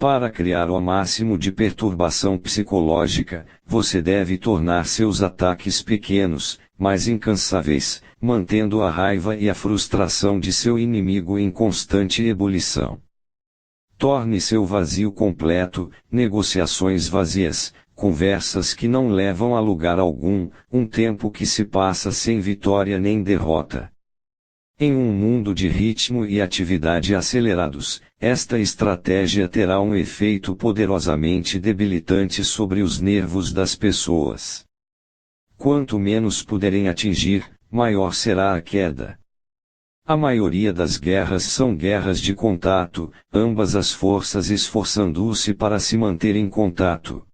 Para criar o máximo de perturbação psicológica, você deve tornar seus ataques pequenos, mas incansáveis, mantendo a raiva e a frustração de seu inimigo em constante ebulição. Torne seu vazio completo, negociações vazias, conversas que não levam a lugar algum, um tempo que se passa sem vitória nem derrota. Em um mundo de ritmo e atividade acelerados, esta estratégia terá um efeito poderosamente debilitante sobre os nervos das pessoas. Quanto menos puderem atingir, maior será a queda. A maioria das guerras são guerras de contato, ambas as forças esforçando-se para se manter em contato.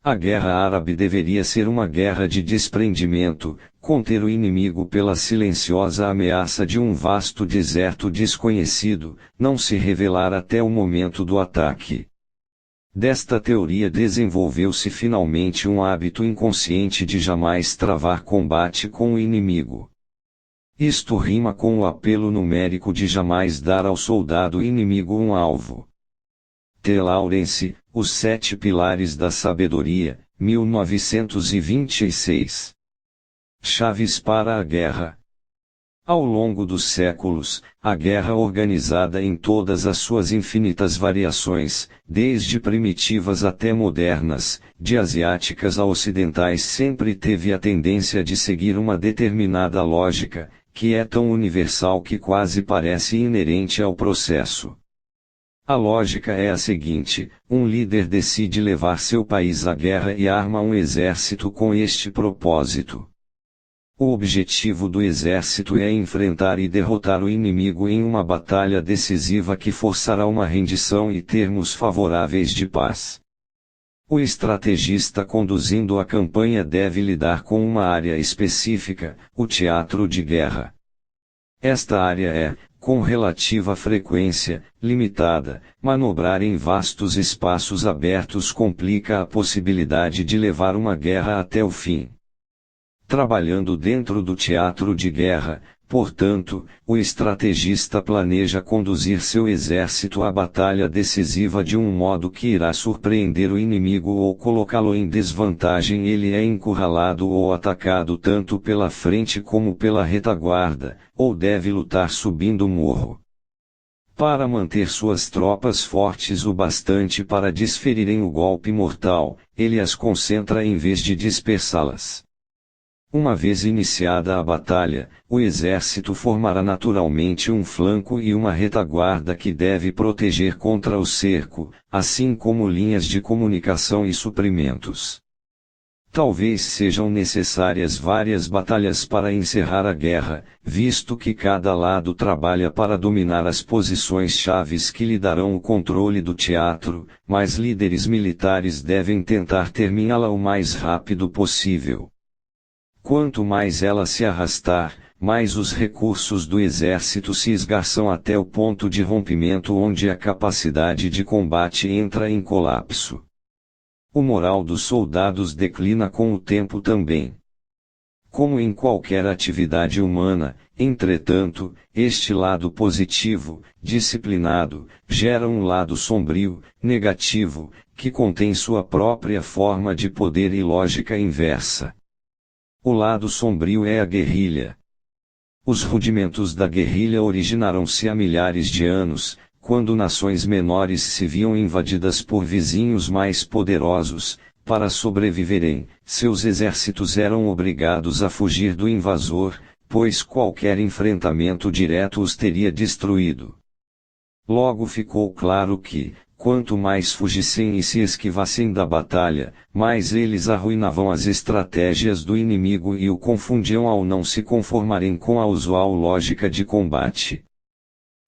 A guerra árabe deveria ser uma guerra de desprendimento, conter o inimigo pela silenciosa ameaça de um vasto deserto desconhecido, não se revelar até o momento do ataque. Desta teoria desenvolveu-se finalmente um hábito inconsciente de jamais travar combate com o inimigo. Isto rima com o apelo numérico de jamais dar ao soldado inimigo um alvo. T. Lawrence, Os 7 Pilares da Sabedoria, 1926. Chaves para a guerra. Ao longo dos séculos, a guerra organizada em todas as suas infinitas variações, desde primitivas até modernas, de asiáticas a ocidentais, sempre teve a tendência de seguir uma determinada lógica, que é tão universal que quase parece inerente ao processo. A lógica é a seguinte: um líder decide levar seu país à guerra e arma um exército com este propósito. O objetivo do exército é enfrentar e derrotar o inimigo em uma batalha decisiva que forçará uma rendição e termos favoráveis de paz. O estrategista conduzindo a campanha deve lidar com uma área específica, o teatro de guerra. Esta área é, com relativa frequência, limitada. Manobrar em vastos espaços abertos complica a possibilidade de levar uma guerra até o fim. Trabalhando dentro do teatro de guerra, portanto, o estrategista planeja conduzir seu exército à batalha decisiva de um modo que irá surpreender o inimigo ou colocá-lo em desvantagem. Ele é encurralado ou atacado tanto pela frente como pela retaguarda, ou deve lutar subindo o morro. Para manter suas tropas fortes o bastante para desferirem o golpe mortal, ele as concentra em vez de dispersá-las. Uma vez iniciada a batalha, o exército formará naturalmente um flanco e uma retaguarda que deve proteger contra o cerco, assim como linhas de comunicação e suprimentos. Talvez sejam necessárias várias batalhas para encerrar a guerra, visto que cada lado trabalha para dominar as posições chaves que lhe darão o controle do teatro, mas líderes militares devem tentar terminá-la o mais rápido possível. Quanto mais ela se arrastar, mais os recursos do exército se esgarçam até o ponto de rompimento onde a capacidade de combate entra em colapso. O moral dos soldados declina com o tempo também. Como em qualquer atividade humana, entretanto, este lado positivo, disciplinado, gera um lado sombrio, negativo, que contém sua própria forma de poder e lógica inversa. O lado sombrio é a guerrilha. Os rudimentos da guerrilha originaram-se há milhares de anos, quando nações menores se viam invadidas por vizinhos mais poderosos. Para sobreviverem, seus exércitos eram obrigados a fugir do invasor, pois qualquer enfrentamento direto os teria destruído. Logo ficou claro que, quanto mais fugissem e se esquivassem da batalha, mais eles arruinavam as estratégias do inimigo e o confundiam ao não se conformarem com a usual lógica de combate.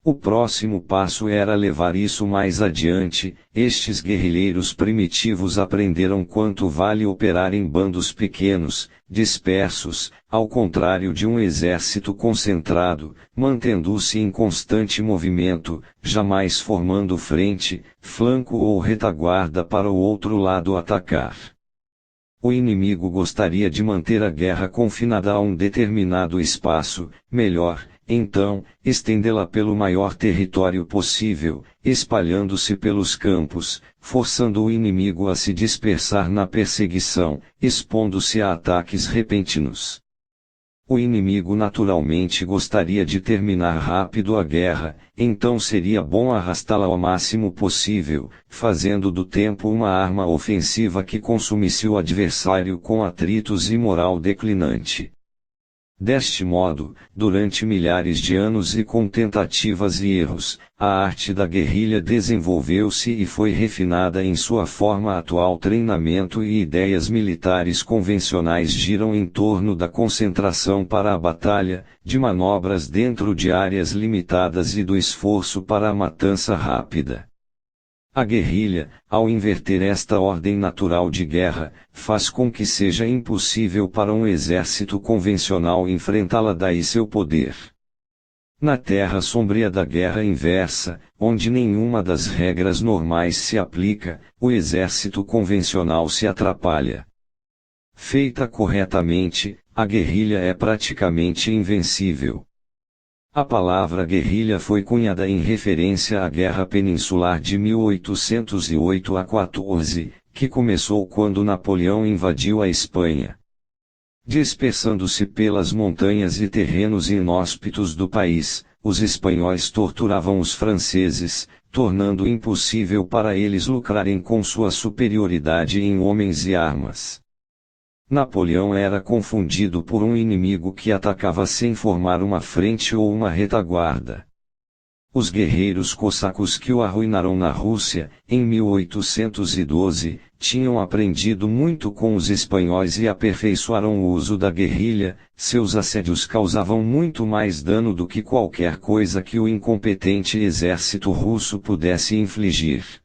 O próximo passo era levar isso mais adiante. Estes guerrilheiros primitivos aprenderam quanto vale operar em bandos pequenos, dispersos, ao contrário de um exército concentrado, mantendo-se em constante movimento, jamais formando frente, flanco ou retaguarda para o outro lado atacar. O inimigo gostaria de manter a guerra confinada a um determinado espaço, melhor, então, estendê-la pelo maior território possível, espalhando-se pelos campos, forçando o inimigo a se dispersar na perseguição, expondo-se a ataques repentinos. O inimigo naturalmente gostaria de terminar rápido a guerra, então seria bom arrastá-la ao máximo possível, fazendo do tempo uma arma ofensiva que consumisse o adversário com atritos e moral declinante. Deste modo, durante milhares de anos e com tentativas e erros, a arte da guerrilha desenvolveu-se e foi refinada em sua forma atual. Treinamento e ideias militares convencionais giram em torno da concentração para a batalha, de manobras dentro de áreas limitadas e do esforço para a matança rápida. A guerrilha, ao inverter esta ordem natural de guerra, faz com que seja impossível para um exército convencional enfrentá-la, daí seu poder. Na terra sombria da guerra inversa, onde nenhuma das regras normais se aplica, o exército convencional se atrapalha. Feita corretamente, a guerrilha é praticamente invencível. A palavra guerrilha foi cunhada em referência à Guerra Peninsular de 1808 a 14, que começou quando Napoleão invadiu a Espanha. Dispersando-se pelas montanhas e terrenos inóspitos do país, os espanhóis torturavam os franceses, tornando impossível para eles lucrarem com sua superioridade em homens e armas. Napoleão era confundido por um inimigo que atacava sem formar uma frente ou uma retaguarda. Os guerreiros cossacos que o arruinaram na Rússia, em 1812, tinham aprendido muito com os espanhóis e aperfeiçoaram o uso da guerrilha. Seus assédios causavam muito mais dano do que qualquer coisa que o incompetente exército russo pudesse infligir.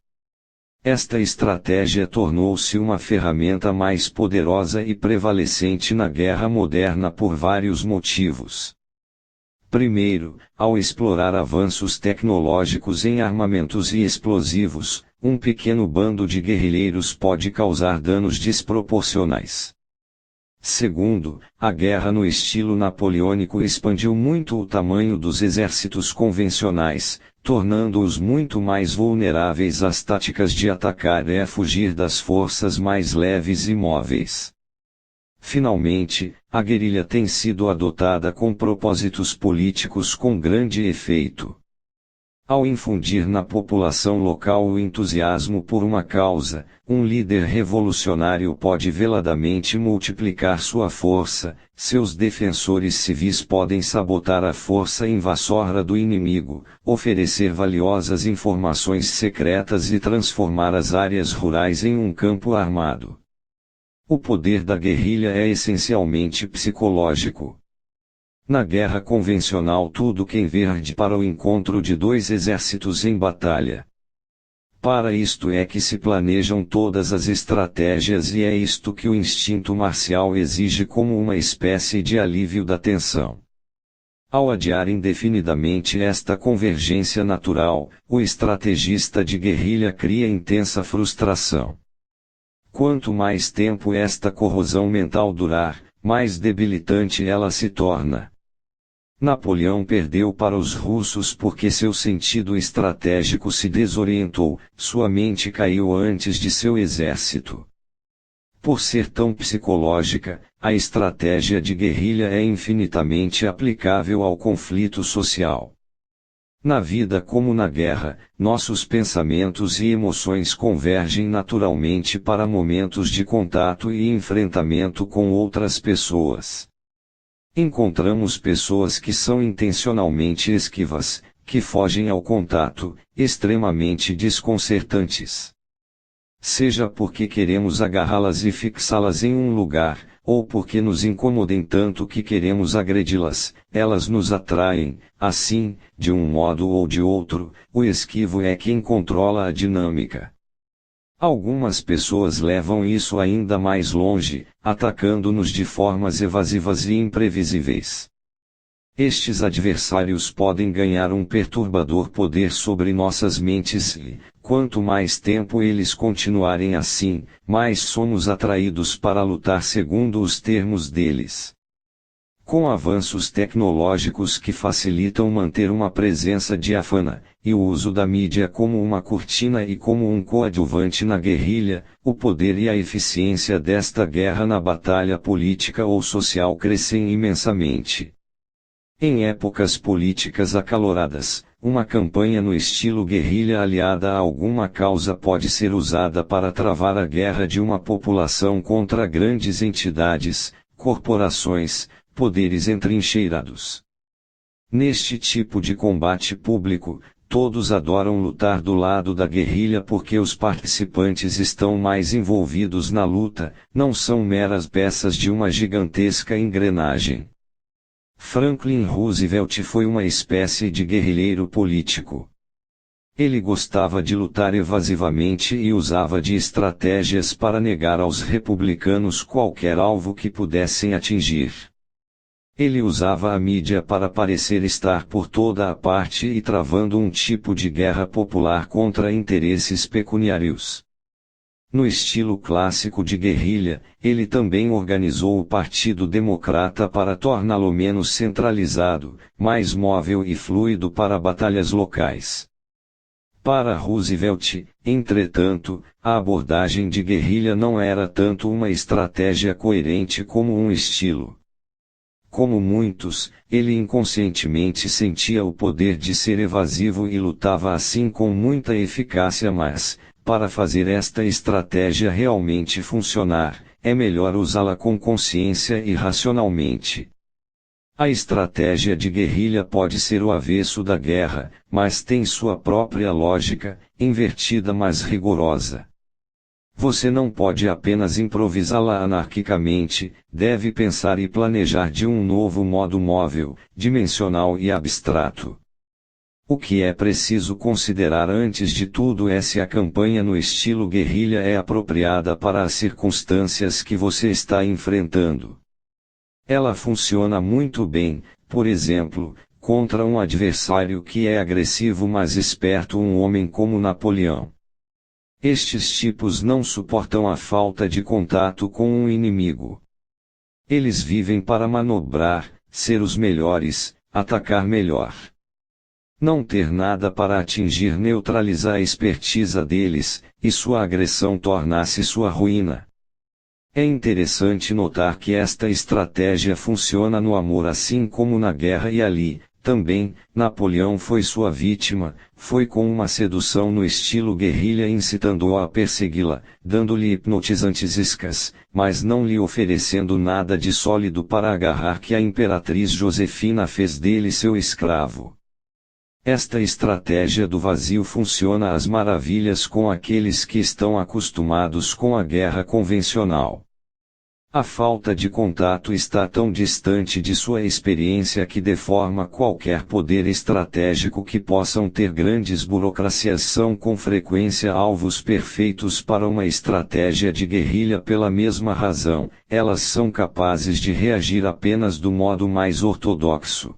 Esta estratégia tornou-se uma ferramenta mais poderosa e prevalecente na guerra moderna por vários motivos. Primeiro, ao explorar avanços tecnológicos em armamentos e explosivos, um pequeno bando de guerrilheiros pode causar danos desproporcionais. Segundo, a guerra no estilo napoleônico expandiu muito o tamanho dos exércitos convencionais, tornando-os muito mais vulneráveis às táticas de atacar e fugir das forças mais leves e móveis. Finalmente, a guerrilha tem sido adotada com propósitos políticos com grande efeito. Ao infundir na população local o entusiasmo por uma causa, um líder revolucionário pode veladamente multiplicar sua força. Seus defensores civis podem sabotar a força invasora do inimigo, oferecer valiosas informações secretas e transformar as áreas rurais em um campo armado. O poder da guerrilha é essencialmente psicológico. Na guerra convencional tudo converge para o encontro de dois exércitos em batalha. Para isto é que se planejam todas as estratégias e é isto que o instinto marcial exige como uma espécie de alívio da tensão. Ao adiar indefinidamente esta convergência natural, o estrategista de guerrilha cria intensa frustração. Quanto mais tempo esta corrosão mental durar, mais debilitante ela se torna. Napoleão perdeu para os russos porque seu sentido estratégico se desorientou, sua mente caiu antes de seu exército. Por ser tão psicológica, a estratégia de guerrilha é infinitamente aplicável ao conflito social. Na vida como na guerra, nossos pensamentos e emoções convergem naturalmente para momentos de contato e enfrentamento com outras pessoas. Encontramos pessoas que são intencionalmente esquivas, que fogem ao contato, extremamente desconcertantes. Seja porque queremos agarrá-las e fixá-las em um lugar, ou porque nos incomodem tanto que queremos agredi-las, elas nos atraem. Assim, de um modo ou de outro, o esquivo é quem controla a dinâmica. Algumas pessoas levam isso ainda mais longe, atacando-nos de formas evasivas e imprevisíveis. Estes adversários podem ganhar um perturbador poder sobre nossas mentes e, quanto mais tempo eles continuarem assim, mais somos atraídos para lutar segundo os termos deles. Com avanços tecnológicos que facilitam manter uma presença diáfana, e o uso da mídia como uma cortina e como um coadjuvante na guerrilha, o poder e a eficiência desta guerra na batalha política ou social crescem imensamente. Em épocas políticas acaloradas, uma campanha no estilo guerrilha aliada a alguma causa pode ser usada para travar a guerra de uma população contra grandes entidades, corporações, poderes entrincheirados. Neste tipo de combate público, todos adoram lutar do lado da guerrilha porque os participantes estão mais envolvidos na luta, não são meras peças de uma gigantesca engrenagem. Franklin Roosevelt foi uma espécie de guerrilheiro político. Ele gostava de lutar evasivamente e usava de estratégias para negar aos republicanos qualquer alvo que pudessem atingir. Ele usava a mídia para parecer estar por toda a parte e travando um tipo de guerra popular contra interesses pecuniários. No estilo clássico de guerrilha, ele também organizou o Partido Democrata para torná-lo menos centralizado, mais móvel e fluido para batalhas locais. Para Roosevelt, entretanto, a abordagem de guerrilha não era tanto uma estratégia coerente como um estilo. Como muitos, ele inconscientemente sentia o poder de ser evasivo e lutava assim com muita eficácia, mas, para fazer esta estratégia realmente funcionar, é melhor usá-la com consciência e racionalmente. A estratégia de guerrilha pode ser o avesso da guerra, mas tem sua própria lógica, invertida mas rigorosa. Você não pode apenas improvisá-la anarquicamente, deve pensar e planejar de um novo modo móvel, dimensional e abstrato. O que é preciso considerar antes de tudo é se a campanha no estilo guerrilha é apropriada para as circunstâncias que você está enfrentando. Ela funciona muito bem, por exemplo, contra um adversário que é agressivo mas esperto, um homem como Napoleão. Estes tipos não suportam a falta de contato com um inimigo. Eles vivem para manobrar, ser os melhores, atacar melhor. Não ter nada para atingir neutraliza a expertise deles, e sua agressão torna-se sua ruína. É interessante notar que esta estratégia funciona no amor assim como na guerra e ali, também, Napoleão foi sua vítima, foi com uma sedução no estilo guerrilha incitando-o a persegui-la, dando-lhe hipnotizantes iscas, mas não lhe oferecendo nada de sólido para agarrar que a imperatriz Josefina fez dele seu escravo. Esta estratégia do vazio funciona às maravilhas com aqueles que estão acostumados com a guerra convencional. A falta de contato está tão distante de sua experiência que deforma qualquer poder estratégico que possam ter. Grandes burocracias são com frequência alvos perfeitos para uma estratégia de guerrilha pela mesma razão, elas são capazes de reagir apenas do modo mais ortodoxo.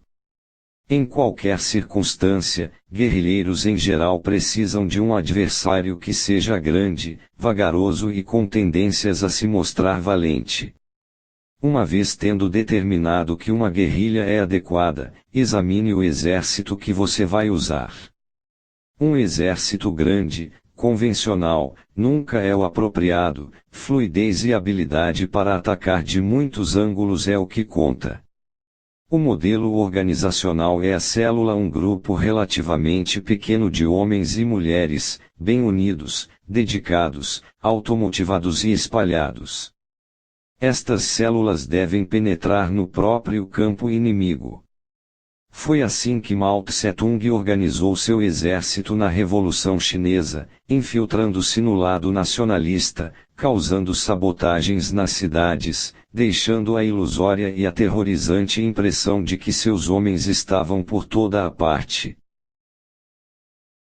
Em qualquer circunstância, guerrilheiros em geral precisam de um adversário que seja grande, vagaroso e com tendências a se mostrar valente. Uma vez tendo determinado que uma guerrilha é adequada, examine o exército que você vai usar. Um exército grande, convencional, nunca é o apropriado, fluidez e habilidade para atacar de muitos ângulos é o que conta. O modelo organizacional é a célula, um grupo relativamente pequeno de homens e mulheres, bem unidos, dedicados, automotivados e espalhados. Estas células devem penetrar no próprio campo inimigo. Foi assim que Mao Tse-tung organizou seu exército na Revolução Chinesa, infiltrando-se no lado nacionalista, causando sabotagens nas cidades, deixando a ilusória e aterrorizante impressão de que seus homens estavam por toda a parte.